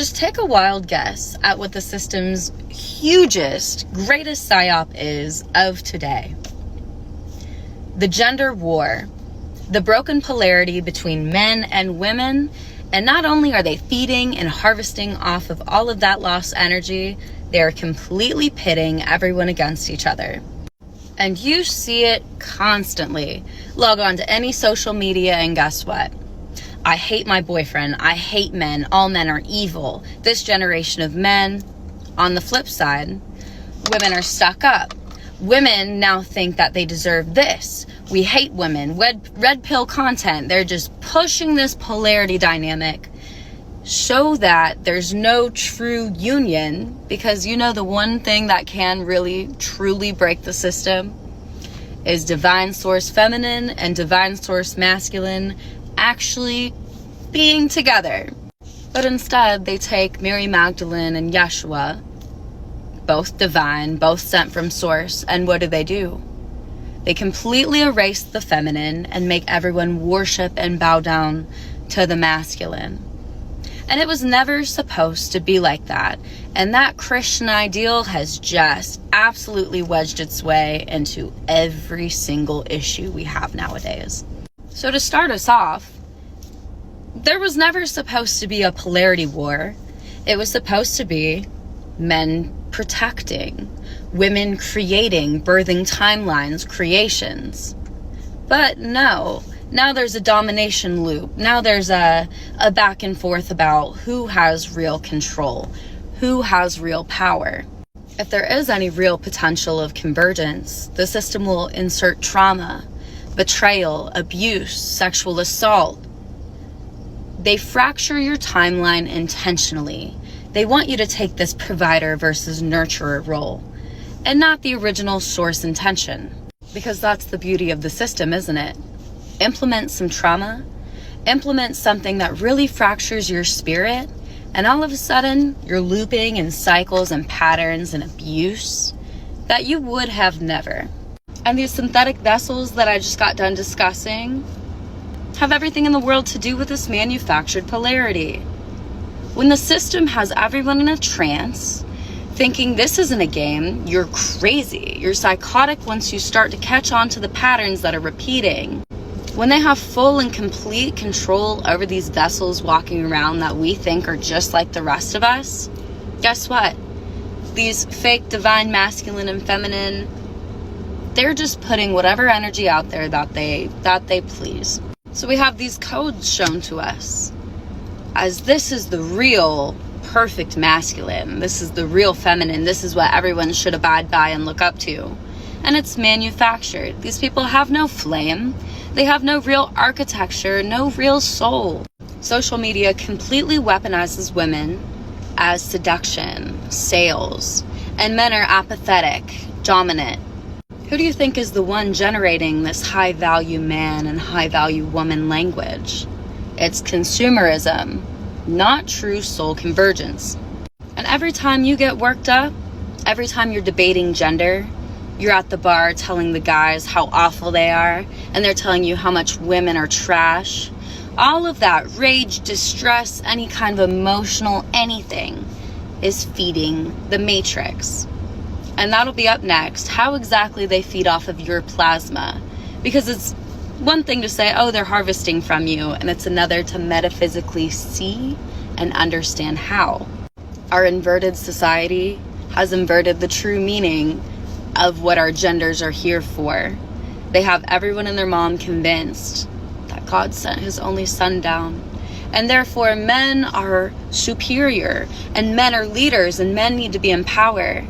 Just take a wild guess at what the system's hugest, greatest psyop is of today. The gender war, the broken polarity between men and women, and not only are they feeding and harvesting off of all of that lost energy, they are completely pitting everyone against each other. And you see it constantly. Log on to any social media and guess what? I hate my boyfriend. I hate men. All men are evil. This generation of men. On the flip side, women are stuck up. Women now think that they deserve this. We hate women. Red pill content. They're just pushing this polarity dynamic so that there's no true union, because you know the one thing that can really truly break the system is divine source feminine and divine source masculine actually being together. But instead they take Mary Magdalene and Yeshua, both divine, both sent from source, and what do? They completely erase the feminine and make everyone worship and bow down to the masculine. And it was never supposed to be like that. And that Christian ideal has just absolutely wedged its way into every single issue we have nowadays. So to start us off, there was never supposed to be a polarity war. It was supposed to be men protecting, women creating, birthing timelines, creations. But no. Now there's a domination loop. Now there's a back and forth about who has real control, who has real power. If there is any real potential of convergence, the system will insert trauma, betrayal, abuse, sexual assault. They fracture your timeline intentionally. They want you to take this provider versus nurturer role, and not the original source intention. Because that's the beauty of the system, isn't it? Implement some trauma, implement something that really fractures your spirit, and all of a sudden you're looping in cycles and patterns and abuse that you would have never. And these synthetic vessels that I just got done discussing have everything in the world to do with this manufactured polarity. When the system has everyone in a trance, thinking this isn't a game, you're crazy. You're psychotic once you start to catch on to the patterns that are repeating. When they have full and complete control over these vessels walking around that we think are just like the rest of us, guess what? These fake divine masculine and feminine, they're just putting whatever energy out there that they please. So we have these codes shown to us as this is the real perfect masculine. This is the real feminine. This is what everyone should abide by and look up to. And it's manufactured. These people have no flame. They have no real architecture, no real soul. Social media completely weaponizes women as seduction, sales, and men are apathetic, dominant. Who do you think is the one generating this high-value man and high-value woman language? It's consumerism, not true soul convergence. And every time you get worked up, every time you're debating gender, you're at the bar telling the guys how awful they are, and they're telling you how much women are trash. All of that rage, distress, any kind of emotional anything is feeding the matrix. And that'll be up next, how exactly they feed off of your plasma. Because it's one thing to say, oh, they're harvesting from you, and it's another to metaphysically see and understand how. Our inverted society has inverted the true meaning of what our genders are here for. They have everyone and their mom convinced that God sent his only son down, and therefore men are superior and men are leaders and men need to be in power,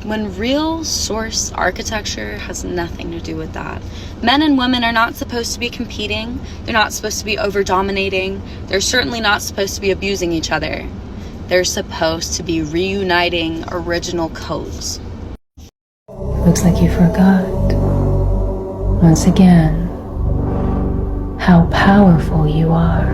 when real source architecture has nothing to do with that. Men and women are not supposed to be competing. They're not supposed to be over dominating. They're certainly not supposed to be abusing each other. They're supposed to be reuniting original codes. Looks like you forgot, once again, how powerful you are.